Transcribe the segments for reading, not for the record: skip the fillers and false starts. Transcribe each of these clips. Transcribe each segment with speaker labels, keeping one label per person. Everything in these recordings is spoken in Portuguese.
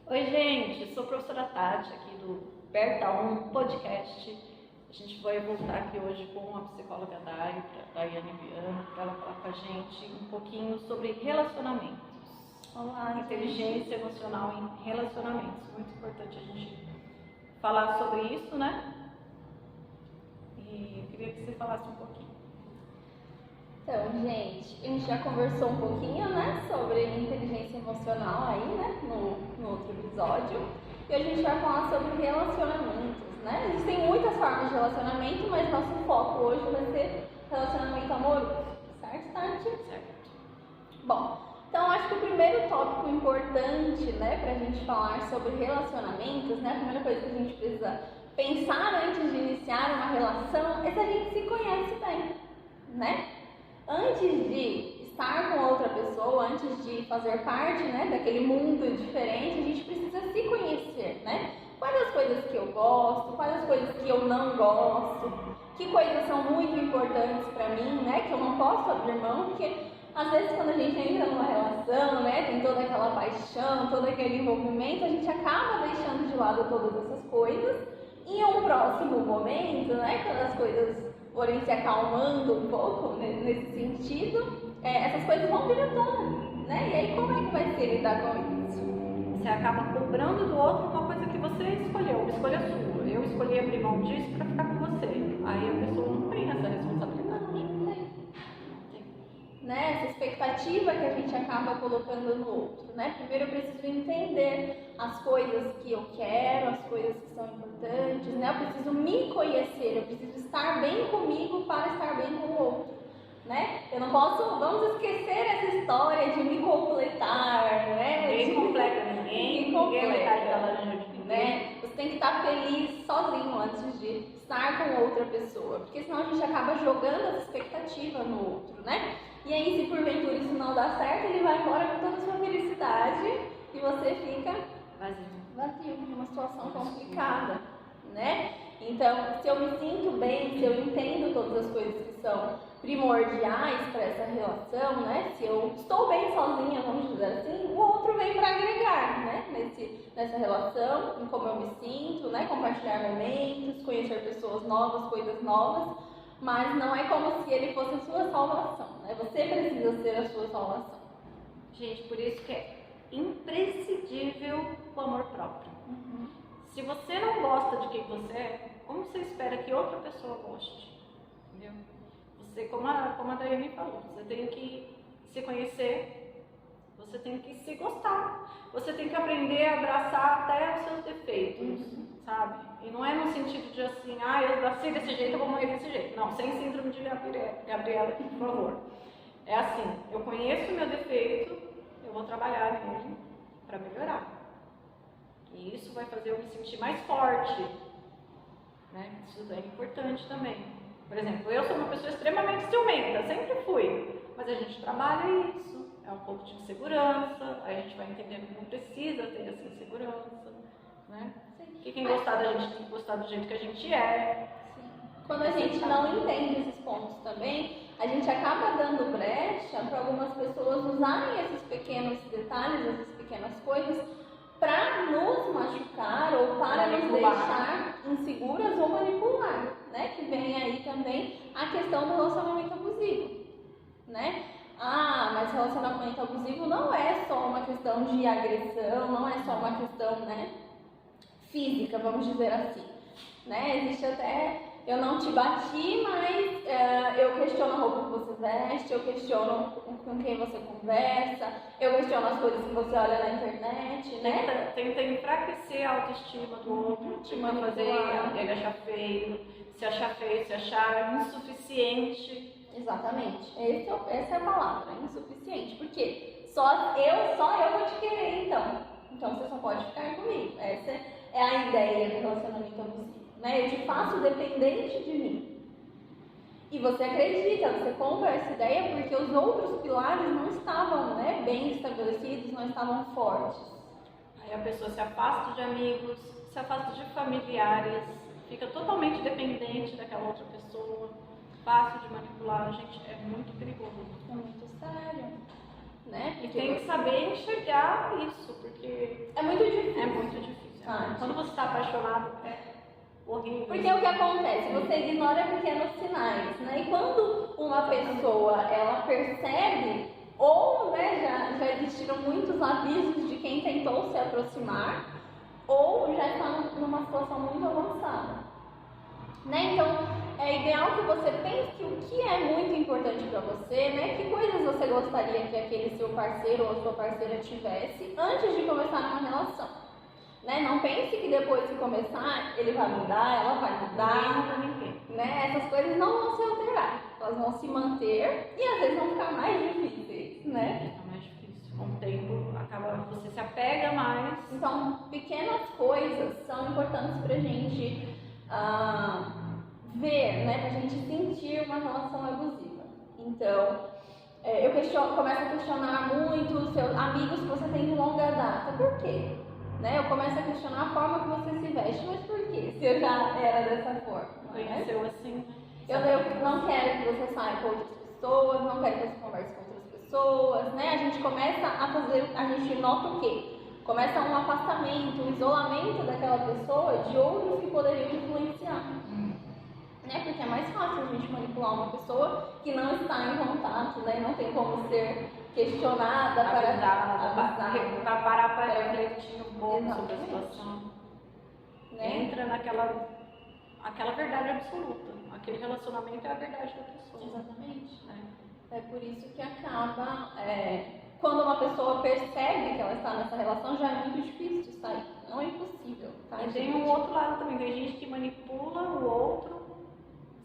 Speaker 1: Oi, gente, sou a professora Tati, aqui do Berta 1 Podcast. A gente vai voltar aqui hoje com a psicóloga Daiane Viana, para ela falar com a gente um pouquinho sobre relacionamentos.
Speaker 2: Olá,
Speaker 1: inteligência emocional em relacionamentos. Muito importante a gente falar sobre isso, né? E eu queria que você falasse um pouquinho.
Speaker 2: Então, gente, a gente já conversou um pouquinho, né, sobre inteligência emocional aí, né, no outro episódio. E hoje a gente vai falar sobre relacionamentos, né? A gente tem muitas formas de relacionamento, mas nosso foco hoje vai ser relacionamento amoroso, certo, Tati?
Speaker 1: Certo.
Speaker 2: Bom, então acho que o primeiro tópico importante, né, pra gente falar sobre relacionamentos, né, a primeira coisa que a gente precisa pensar antes de iniciar uma relação é se a gente se conhece bem, né? Antes de estar com outra pessoa, antes de fazer parte, né, daquele mundo diferente, a gente precisa se conhecer, né? Quais as coisas que eu gosto, quais as coisas que eu não gosto, que coisas são muito importantes pra mim, né, que eu não posso abrir mão, porque às vezes quando a gente entra numa relação, né, tem toda aquela paixão, todo aquele envolvimento, a gente acaba deixando de lado todas essas coisas. E em um próximo momento, né, quando as coisas forem se acalmando um pouco nesse sentido, essas coisas vão vir à tona, né? E aí como é que vai ser lidar com isso?
Speaker 1: Você acaba cobrando do outro uma coisa que você escolheu, uma escolha sua. Eu escolhi abrir mão disso para ficar com você. Aí a pessoa não tem essa responsabilidade.
Speaker 2: Não tem. Né? Essa expectativa que a gente acaba colocando no outro, né? Primeiro eu preciso entender as coisas que eu quero, as coisas que são importantes, né? Eu preciso me conhecer, eu preciso estar bem comigo para estar bem com o outro, né? Eu não posso, vamos esquecer essa história de me completar, né?
Speaker 1: Ninguém completa ninguém, ninguém é metade da laranja de ninguém.
Speaker 2: Né? Você tem que estar feliz sozinho antes de estar com outra pessoa, porque senão a gente acaba jogando essa expectativa no outro, né? E aí, se porventura isso não dá certo, ele vai embora com toda a sua felicidade e você fica vazio, de uma situação complicada, né? Então, se eu me sinto bem, se eu entendo todas as coisas que são primordiais para essa relação, né? Se eu estou bem sozinha, vamos dizer assim, o outro vem para agregar, né? Nessa relação, em como eu me sinto, né? Compartilhar momentos, conhecer pessoas novas, coisas novas, mas não é como se ele fosse a sua salvação, né? Você precisa ser a sua salvação.
Speaker 1: Gente, por isso que é imprescindível o amor próprio. Se você não gosta de quem você é, como você espera que outra pessoa goste? Entendeu? Você, como a Daiane falou, você tem que se conhecer, você tem que se gostar, você tem que aprender a abraçar até os seus defeitos, sabe? E não é no sentido de assim, eu nasci desse jeito, eu vou morrer desse jeito. Não, sem síndrome de Gabriela, por favor. É assim, eu conheço o meu defeito, eu vou trabalhar nele para melhorar. E isso vai fazer eu me sentir mais forte, né? Isso é importante também. Por exemplo, eu sou uma pessoa extremamente ciumenta, sempre fui. Mas a gente trabalha isso, é um pouco de insegurança, aí a gente vai entendendo que não precisa ter essa insegurança, né? Que quem gostar da gente tem que gostar do jeito que a gente é.
Speaker 2: Sim. Quando a gente não entende esses pontos também, a gente acaba dando brecha para algumas pessoas usarem esses pequenos detalhes, essas pequenas coisas, para nos machucar ou para nos deixar inseguras ou manipular, né? Que vem aí também a questão do relacionamento abusivo, né? Mas relacionamento abusivo não é só uma questão de agressão, não é só uma questão, né, física, vamos dizer assim, né? Existe até, eu não te bati, mas eu questiono a roupa que você veste, eu questiono com quem você conversa, eu questiono as coisas que você olha na internet, né?
Speaker 1: Tenta enfraquecer a autoestima do outro, te fazer ele achar feio, se achar insuficiente.
Speaker 2: Exatamente, essa é a palavra, insuficiente, porque só eu vou te querer então você só pode ficar comigo, essa é a ideia do relacionamento abusivo, né? Eu te faço dependente de mim. E você acredita, você compra essa ideia porque os outros pilares não estavam, né, bem estabelecidos, não estavam fortes.
Speaker 1: Aí a pessoa se afasta de amigos, se afasta de familiares, fica totalmente dependente daquela outra pessoa, fácil de manipular, gente, é muito perigoso.
Speaker 2: É muito sério, né?
Speaker 1: E tem que saber enxergar isso, porque
Speaker 2: é muito difícil. Tati.
Speaker 1: Quando você está apaixonado, é horrível.
Speaker 2: Porque o que acontece? Você ignora pequenos sinais, né? E quando uma pessoa, ela percebe, ou né, já existiram muitos avisos de quem tentou se aproximar, ou já está numa situação muito avançada. Né? Então, é ideal que você pense o que é muito importante para você, né? Que coisas você gostaria que aquele seu parceiro ou sua parceira tivesse antes de começar uma relação. Né? Não pense que depois que começar, ele vai mudar, ela vai mudar. Né? Essas coisas não vão se alterar, elas vão se manter e às vezes vão ficar mais difíceis, né?
Speaker 1: Fica mais difícil. Com o tempo, você se apega mais.
Speaker 2: Então, pequenas coisas são importantes pra gente ver, né? Pra gente sentir uma relação abusiva. Então, eu começo a questionar muito os seus amigos que você tem de longa data. Por quê? Né? Eu começo a questionar a forma que você se veste. Mas por quê? Se eu já era dessa forma.
Speaker 1: Conheceu assim.
Speaker 2: Eu não quero que você saia com outras pessoas, não quero que você converse com outras pessoas, né? A gente começa a gente nota o quê? Começa um afastamento, um isolamento daquela pessoa de outros que poderiam influenciar. Né? Porque é mais fácil a gente manipular uma pessoa que não está em contato, né? Não tem como ser questionada,
Speaker 1: para parar para refletir um pouco sobre a
Speaker 2: Exatamente.
Speaker 1: situação.
Speaker 2: Né?
Speaker 1: Entra aquela verdade absoluta. Aquele relacionamento é a verdade da pessoa.
Speaker 2: Exatamente. É por isso que acaba, quando uma pessoa percebe que ela está nessa relação, já é muito difícil sair. Não é impossível. Tá?
Speaker 1: E tem um outro lado também, tem gente que manipula o outro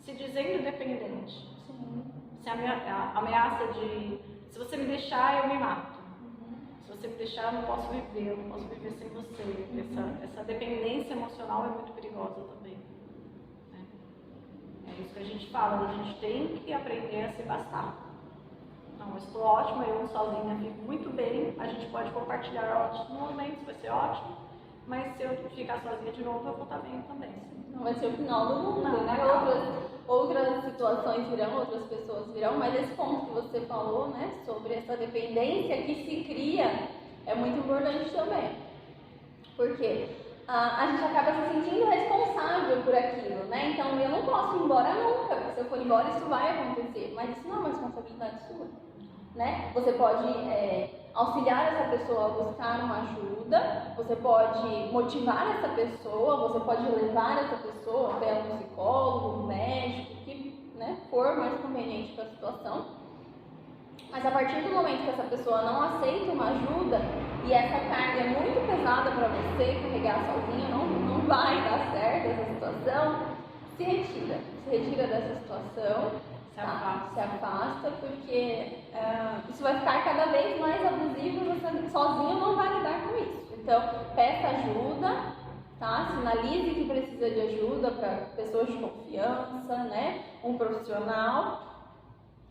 Speaker 1: se dizendo dependente.
Speaker 2: Sim.
Speaker 1: Se ameaça de, se você me deixar, eu me mato. Se você me deixar, eu não posso viver sem você. Essa dependência emocional é muito perigosa também. Né? É isso que a gente fala, a gente tem que aprender a se bastar. Não, eu estou ótima, eu sozinha vivo muito bem, a gente pode compartilhar ótimos momentos, vai ser ótimo, mas se eu ficar sozinha de novo, eu vou estar bem também.
Speaker 2: Não vai ser o final do mundo,
Speaker 1: Não,
Speaker 2: né? Outras situações virão, outras pessoas virão, mas esse ponto que você falou, né, sobre essa dependência que se cria, é muito importante também. Porque a gente acaba se sentindo responsável por aquilo, né? Então eu não posso ir embora nunca, porque se eu for embora isso vai acontecer, mas isso não é uma responsabilidade sua, né? Você pode auxiliar essa pessoa a buscar uma ajuda, você pode motivar essa pessoa, você pode levar essa pessoa até um psicólogo, um médico, que né, for mais conveniente para a situação. Mas a partir do momento que essa pessoa não aceita uma ajuda e essa carga é muito pesada para você carregar sozinho, não vai dar certo essa situação, se retira dessa situação. Se afasta, porque isso vai ficar cada vez mais abusivo e você sozinho não vai lidar com isso. Então, peça ajuda, tá? Sinalize que precisa de ajuda para pessoas de confiança, né? Um profissional,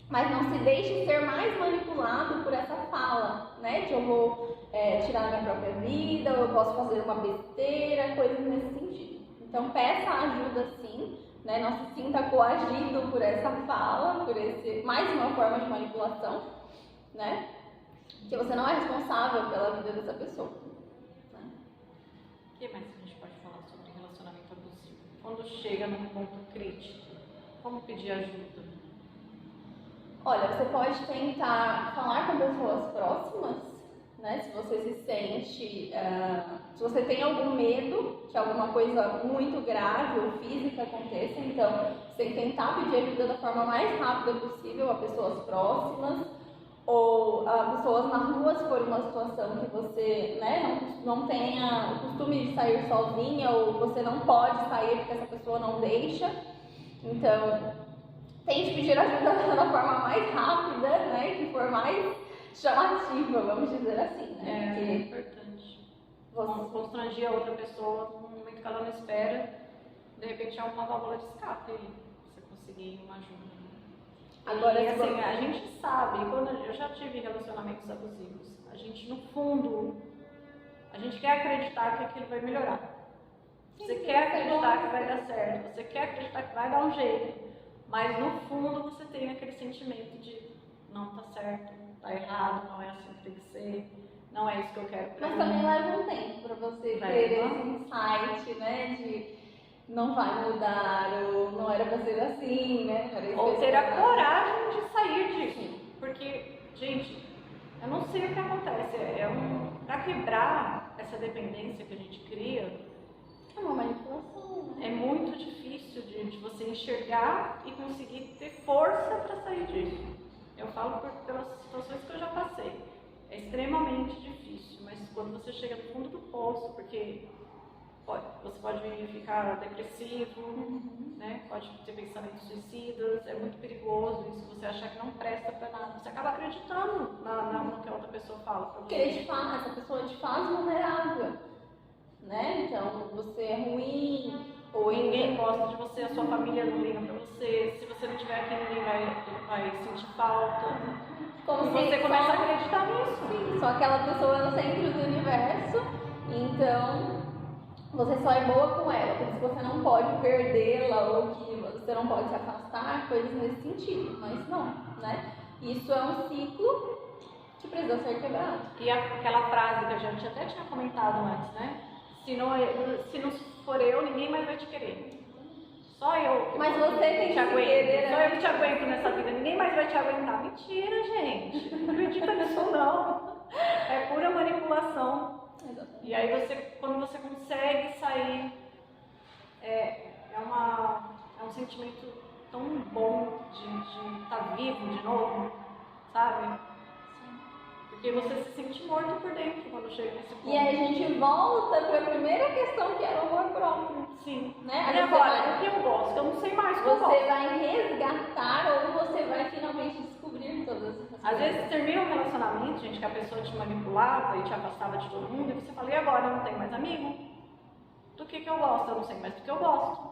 Speaker 2: mas não se deixe ser mais manipulado por essa fala, né? De eu vou tirar a minha própria vida, ou eu posso fazer uma besteira, coisas nesse sentido. Então, peça ajuda sim. Né, não se sinta coagido por essa fala, por mais uma forma de manipulação, né? Que você não é responsável pela vida dessa pessoa. Né?
Speaker 1: O que mais a gente pode falar sobre relacionamento abusivo? Quando chega num ponto crítico, como pedir ajuda?
Speaker 2: Olha, você pode tentar falar com pessoas próximas, né? Se você se sente, se você tem algum medo que alguma coisa muito grave ou física aconteça, então você tem que tentar pedir ajuda da forma mais rápida possível a pessoas próximas ou a pessoas na rua, se for uma situação que você não tenha o costume de sair sozinha ou você não pode sair porque essa pessoa não deixa. Então, tente pedir ajuda da forma mais rápida, né? Que for mais chamativa, vamos dizer assim, né?
Speaker 1: É importante. Constranger a outra pessoa num momento que ela não espera, de repente é uma válvula de escape aí, você conseguir uma ajuda.
Speaker 2: Agora,
Speaker 1: e assim, a gente sabe, quando eu já tive relacionamentos abusivos, a gente no fundo, a gente quer acreditar que aquilo vai melhorar. Você quer acreditar que vai dar certo, você quer acreditar que vai dar um jeito, mas no fundo você tem aquele sentimento de não tá certo, tá errado, não é assim que tem que ser. não é isso que eu quero pra
Speaker 2: Mas
Speaker 1: mim.
Speaker 2: também leva um tempo pra você ter esse insight, né? De não vai mudar, ou não era pra ser assim, né?
Speaker 1: Ou ter a coragem de sair disso. Porque, gente, eu não sei o que acontece. Pra quebrar essa dependência que a gente cria,
Speaker 2: é uma manipulação, né?
Speaker 1: é muito difícil de você enxergar e conseguir ter força para sair disso. Eu falo pelas situações que eu já passei. É extremamente difícil, mas quando você chega no fundo do poço, porque você pode ficar depressivo, né? Pode ter pensamentos suicidas, é muito perigoso isso, você achar que não presta para nada. Você acaba acreditando no que a outra pessoa fala para você.
Speaker 2: Porque essa pessoa te faz vulnerável, né? Então você é ruim,
Speaker 1: ou ninguém gosta de você, a sua família não liga para você, se você não estiver aqui ninguém vai sentir falta.
Speaker 2: Como
Speaker 1: e você começa a acreditar nisso.
Speaker 2: Sim, só aquela pessoa é o centro do universo, então você só é boa com ela, por isso você não pode perdê-la ou que você não pode se afastar, coisas nesse sentido, mas não, né? Isso é um ciclo que precisa ser quebrado.
Speaker 1: E aquela frase que a gente até tinha comentado antes, né? Se não for eu, ninguém mais vai te querer. Só eu.
Speaker 2: Mas você tem que
Speaker 1: te aguento.
Speaker 2: querer.
Speaker 1: Só eu que te aguento nessa vida. Ninguém mais vai te aguentar. Mentira, gente. Não acredita nisso não. É pura manipulação.
Speaker 2: Exatamente.
Speaker 1: E aí quando você consegue sair, é um sentimento tão bom de estar vivo de novo, sabe? Porque você se sente morto por dentro quando chega nesse ponto.
Speaker 2: E aí a gente volta para a primeira questão, que era o amor próprio.
Speaker 1: Sim.
Speaker 2: Né?
Speaker 1: E agora, o que eu gosto? Eu não sei mais o que eu gosto.
Speaker 2: Você vai resgatar ou você vai finalmente descobrir todas essas coisas.
Speaker 1: Às vezes termina um relacionamento, gente, que a pessoa te manipulava e te afastava de todo mundo, e você fala, e agora? Eu não tenho mais amigo? Do que eu gosto? Eu não sei mais do que eu gosto.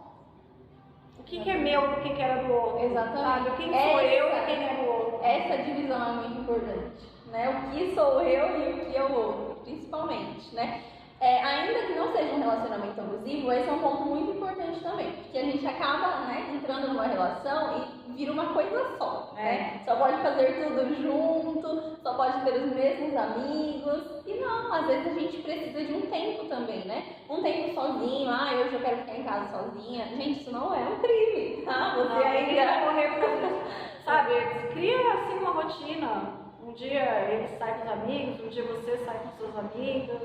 Speaker 1: O que é meu do que era do outro?
Speaker 2: Exatamente.
Speaker 1: Sabe? Quem sou eu e quem é o outro?
Speaker 2: Essa divisão é muito importante, né? O que sou eu e o que é o outro, principalmente, né? Ainda que não seja um relacionamento abusivo, esse é um ponto muito importante também, porque a gente acaba, né, entrando numa relação e vira uma coisa só, né? Só pode fazer tudo junto, só pode ter os mesmos amigos, e não, às vezes a gente precisa de um tempo também, né? Um tempo sozinho, hoje eu quero ficar em casa sozinha. Gente, isso não é um crime, tá? Você ainda
Speaker 1: vai morrer por causa disso. Sabe, cria assim uma rotina. Um dia ele sai com os amigos, um dia você sai com seus amigos.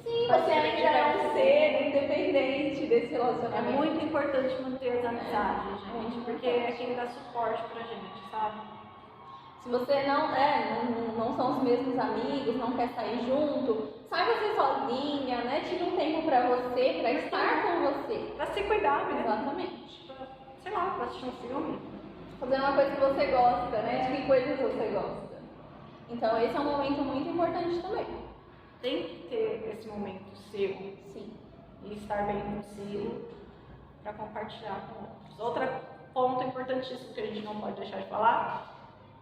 Speaker 2: Sim, você ainda é um ser independente desse
Speaker 1: É
Speaker 2: relacionamento.
Speaker 1: muito importante manter as amizades, gente, porque é quem dá suporte pra gente, sabe?
Speaker 2: Se você não são os mesmos amigos, não quer sair junto, sai você sozinha, né? Tira um tempo pra você, pra estar com você.
Speaker 1: Pra se cuidar mesmo.
Speaker 2: Exatamente.
Speaker 1: Sei lá, pra assistir um filme.
Speaker 2: Fazer uma coisa que você gosta, né? De que coisas você gosta. Então esse é um momento muito importante também.
Speaker 1: Tem que ter esse momento seu.
Speaker 2: Sim.
Speaker 1: E estar bem consigo para compartilhar com outros. Outro ponto importantíssimo que a gente não pode deixar de falar: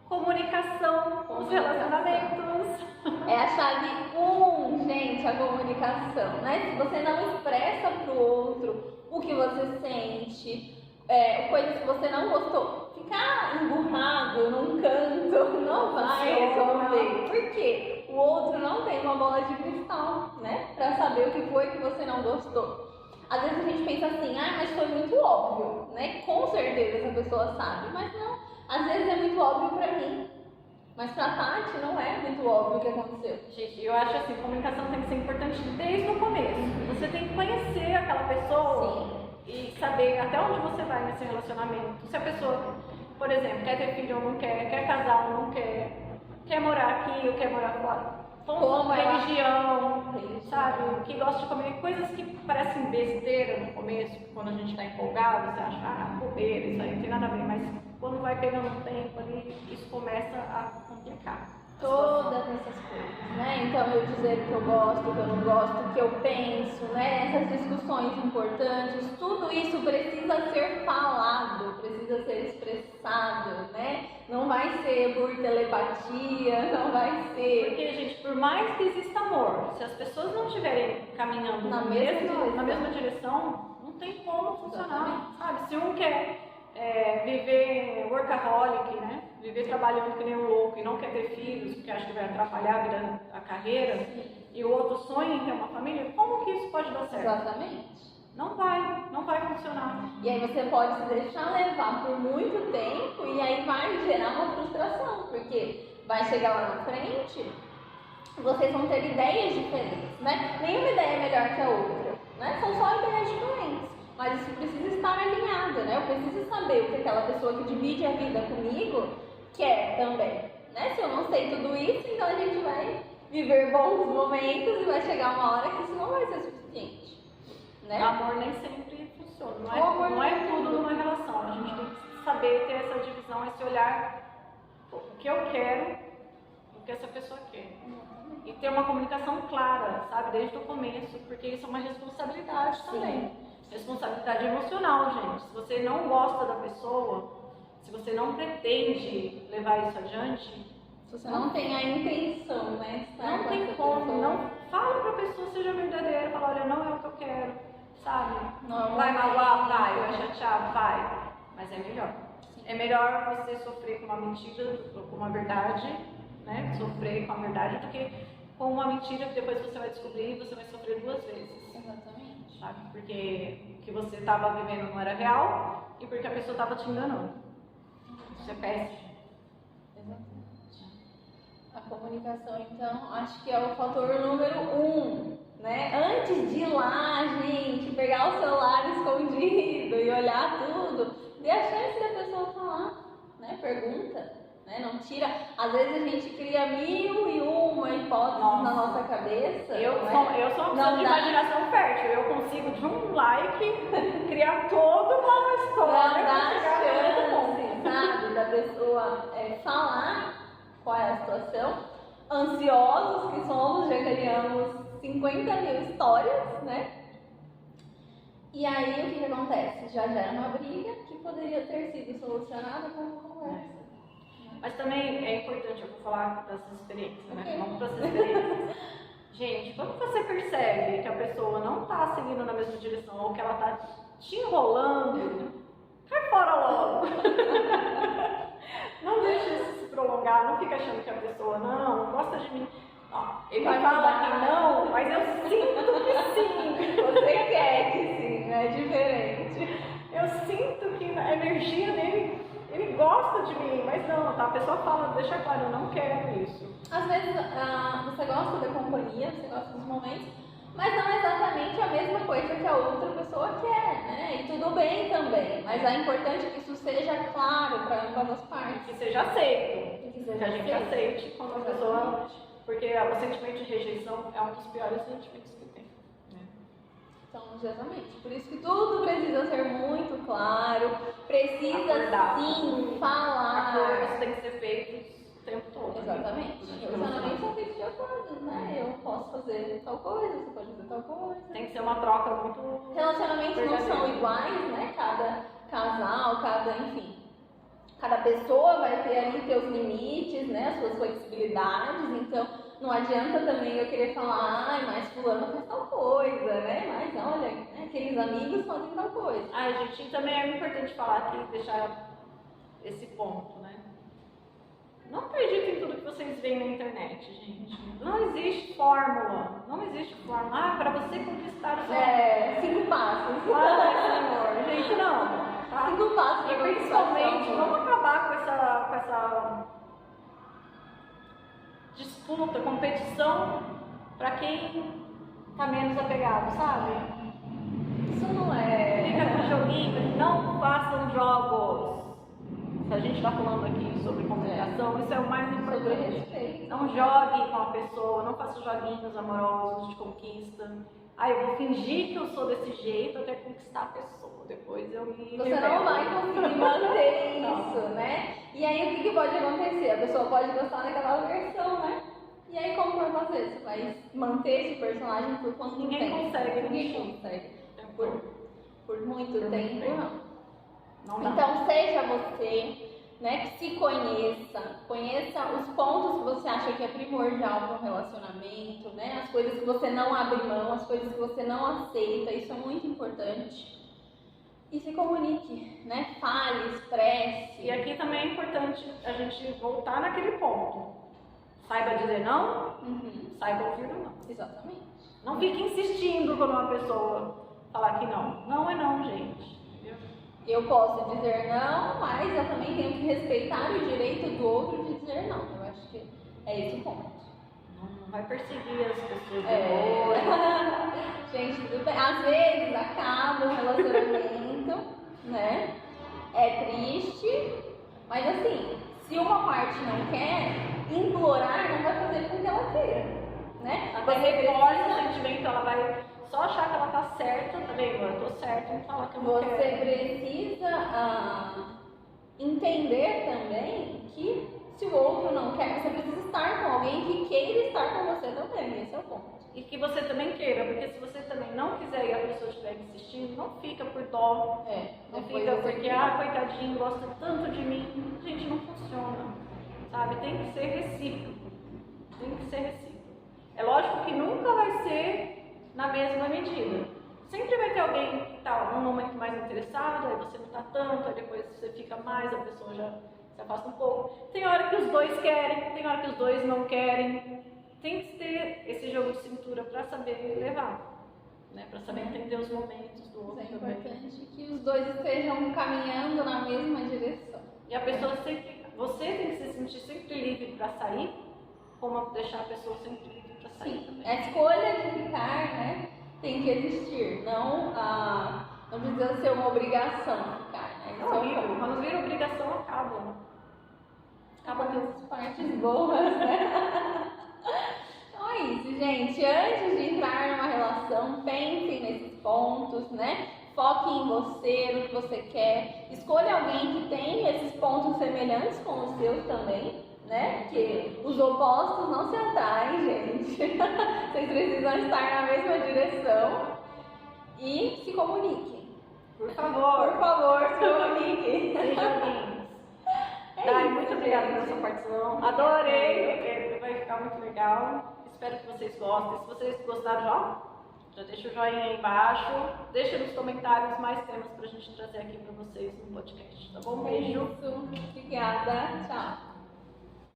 Speaker 1: comunicação com os relacionamentos.
Speaker 2: É a chave 1, gente, a comunicação, né? Se você não expressa pro outro o que você sente, coisas que você não gostou, ficar emburrado num canto não vai resolver. Por quê? O outro não tem uma bola de cristal, né? Pra saber o que foi que você não gostou. Às vezes a gente pensa assim, mas foi muito óbvio, né? Com certeza essa pessoa sabe, mas não. Às vezes é muito óbvio pra mim, mas pra Tati não é muito óbvio o que aconteceu.
Speaker 1: Gente, eu acho assim, comunicação tem que ser importante desde o começo. Você tem que conhecer aquela pessoa.
Speaker 2: Sim.
Speaker 1: E saber até onde você vai nesse relacionamento. Se a pessoa, por exemplo, quer ter filho ou não quer casar ou não quer morar aqui ou quer morar fora. Como religião, sabe? Que gosta de comer coisas que parecem besteira no começo, quando a gente está empolgado, você acha, bobeira, isso aí não tem nada a ver, mas quando vai pegando um tempo ali, isso começa a complicar.
Speaker 2: Todas essas coisas, né? Então eu dizer o que eu gosto, o que eu não gosto, o que eu penso, né? Essas discussões importantes, tudo isso precisa ser falado, precisa ser expressado, né? Não vai ser por telepatia, não vai ser...
Speaker 1: Porque, gente, por mais que exista amor, se as pessoas não estiverem caminhando na mesma direção, não tem como funcionar, sabe? Se um quer viver workaholic, né? Viver trabalhando que nem um louco e não quer ter filhos, porque acha que vai atrapalhar a carreira, e o outro sonha em ter uma família, como que isso pode dar certo?
Speaker 2: Exatamente.
Speaker 1: Não vai funcionar.
Speaker 2: E aí você pode se deixar levar por muito tempo e aí vai gerar uma frustração, porque vai chegar lá na frente, vocês vão ter ideias diferentes, né? Nenhuma ideia é melhor que a outra, né? São só ideias diferentes, mas isso precisa estar alinhado, né? Eu preciso saber o que aquela pessoa que divide a vida comigo quer também, né? Se eu não sei tudo isso, então a gente vai viver bons momentos e vai chegar uma hora que isso não vai ser suficiente, né?
Speaker 1: O amor nem sempre funciona, não é tudo numa relação. A gente tem que saber ter essa divisão, esse olhar, o que eu quero, o que essa pessoa quer. E ter uma comunicação clara, sabe, desde o começo, porque isso é uma responsabilidade também. Responsabilidade emocional, gente. Se você não gosta da pessoa, se você não pretende levar isso adiante,
Speaker 2: se você não tem a intenção, né?
Speaker 1: Não tem como, não fala pra pessoa, seja verdadeira, fala, olha, não é o que eu quero, sabe?
Speaker 2: Não,
Speaker 1: vai magoar, vai, vai chatear, vai. Mas é melhor. É melhor você sofrer com uma mentira do que com uma verdade, né? Sofrer com a verdade do que com uma mentira que depois você vai descobrir e você vai sofrer 2 vezes.
Speaker 2: Exatamente.
Speaker 1: Sabe? Porque o que você estava vivendo não era real e porque a pessoa estava te enganando. Isso é péssimo.
Speaker 2: A comunicação, então, acho que é o fator número 1, né? Antes de ir lá, gente, pegar o celular escondido e olhar tudo, dê a chance da pessoa falar, né? Pergunta, né? Não tira. Às vezes a gente cria 1001 hipóteses na nossa cabeça.
Speaker 1: Eu
Speaker 2: né?
Speaker 1: sou uma pessoa de imaginação fértil. Eu consigo, de um like, criar toda uma história.
Speaker 2: Não dá chance, sabe? Da pessoa falar qual é a situação. Ansiosos que somos, já criamos 50 mil histórias, né? E aí o que acontece? Já gera uma briga que poderia ter sido solucionada com uma conversa.
Speaker 1: Mas também é importante, eu vou falar dessas experiências, né? Vamos para essas experiências. Gente, quando você percebe que a pessoa não está seguindo na mesma direção ou que ela está te enrolando, cai fora logo. Não deixe isso se prolongar, não fica achando que a pessoa não gosta de mim. Ó, ele vai falar que não, mas eu sinto que sim.
Speaker 2: Você quer que sim, é diferente.
Speaker 1: Eu sinto que a energia dele, ele gosta de mim, mas não, tá? A pessoa fala, deixa claro, eu não quero isso.
Speaker 2: Às vezes você gosta da companhia, você gosta dos momentos, mas não é exatamente a mesma coisa que a outra pessoa quer, né? E tudo bem também, mas é importante que isso seja claro para ambas as partes.
Speaker 1: Que seja aceito. Que a gente aceite quando a pessoa... Porque o sentimento de rejeição é um dos piores sentimentos que tem. Né?
Speaker 2: Então, exatamente. Por isso que tudo precisa ser muito claro, precisa sim falar.
Speaker 1: Acordos têm que ser feitos o tempo todo.
Speaker 2: Exatamente. Relacionamentos são feitos de acordos, né? Eu posso fazer tal coisa, você pode fazer tal coisa.
Speaker 1: Tem que ser uma troca muito...
Speaker 2: Relacionamentos não são iguais, né? Cada casal, enfim. Cada pessoa vai ter ali seus limites, né, as suas flexibilidades, então não adianta também eu querer falar, ai, mas fulano faz tal coisa, né, mas olha, né, aqueles amigos fazem tal coisa.
Speaker 1: Ai, gente, também é importante falar aqui, deixar esse ponto, né. Não acreditem em tudo que vocês veem na internet, gente. Não existe fórmula, não existe fórmula. Ah, para você conquistar o seu...
Speaker 2: 5 passos.
Speaker 1: Ai, Senhor, gente, não. Tá?
Speaker 2: 5 passos.
Speaker 1: E principalmente, vamos acabar com essa disputa, competição para quem tá menos apegado, sabe?
Speaker 2: Isso não é...
Speaker 1: Fica com joguinhos, não façam jogos. Se a gente tá falando aqui sobre comunicação, isso é o mais importante. Não jogue com a pessoa, não faça joguinhos amorosos de conquista. Ah, eu vou fingir que eu sou desse jeito até conquistar a pessoa. Depois eu me...
Speaker 2: Você não vai conseguir manter isso, né? E aí o que pode acontecer? A pessoa pode gostar daquela versão, né? E aí como vai fazer? Você vai manter esse personagem por quanto tempo?
Speaker 1: Ninguém consegue.
Speaker 2: Por muito tempo, não.
Speaker 1: Não.
Speaker 2: Então seja você, né, que se conheça os pontos que você acha que é primordial para um relacionamento, né, as coisas que você não abre mão, as coisas que você não aceita, isso é muito importante. E se comunique, né? Fale, expresse.
Speaker 1: E aqui também é importante a gente voltar naquele ponto. Saiba dizer não, saiba ouvir o não.
Speaker 2: Exatamente.
Speaker 1: Não fique insistindo quando uma pessoa falar que não. Não é não, gente.
Speaker 2: Eu posso dizer não, mas eu também tenho que respeitar o direito do outro de dizer não. Eu acho que é esse o ponto.
Speaker 1: Não vai perseguir as pessoas
Speaker 2: É.
Speaker 1: depois.
Speaker 2: Gente, tudo bem. Às vezes acaba um relacionamento, né? É triste, mas assim, se uma parte não quer, implorar não vai fazer com que ela queira, né?
Speaker 1: Até reforça o sentimento, ela vai só achar que ela tá certa, tá bem, eu tô certa em falar que eu não
Speaker 2: Você
Speaker 1: quero.
Speaker 2: precisa entender também que se o outro não quer, você precisa estar com alguém que queira estar com você também, esse é o ponto.
Speaker 1: E que você também queira, porque se você também não quiser e a pessoa estiver insistindo, não fica por dó, não fica porque, coitadinho, gosta tanto de mim. Gente, não funciona, sabe? Tem que ser recíproco, tem que ser recíproco. É lógico que nunca vai ser na mesma medida. Sempre vai ter alguém que está num momento mais interessado, aí você não está tanto, aí depois você fica mais, a pessoa já se afasta um pouco. Tem hora que os dois querem, tem hora que os dois não querem. Tem que ter esse jogo de cintura para saber levar, né? Para saber entender os momentos do outro também.
Speaker 2: É importante que os dois estejam caminhando na mesma direção.
Speaker 1: E a pessoa sempre, você tem que se sentir sempre livre para sair, como deixar a pessoa sempre livre para sair também.
Speaker 2: A escolha de ficar, né, tem que existir, não precisa ser uma obrigação ficar, né?
Speaker 1: É horrível, quando vira obrigação acaba. Acaba
Speaker 2: com as partes boas, né? Então é isso, gente. Antes de entrar numa relação, pensem nesses pontos, né? Foque em você, no que você quer. Escolha alguém que tem esses pontos semelhantes com os seus também, né? Porque os opostos não se atraem, gente. Vocês precisam estar na mesma direção. E se comuniquem.
Speaker 1: Por favor,
Speaker 2: se comuniquem.
Speaker 1: Sejam lindos. Dai, muito obrigada pela sua participação. Adorei, vai ficar muito legal. Espero que vocês gostem. Se vocês gostaram, já deixa o joinha aí embaixo. Deixa nos comentários mais temas pra gente trazer aqui pra vocês no podcast, tá bom? Beijo.
Speaker 2: Isso. Obrigada. Tchau.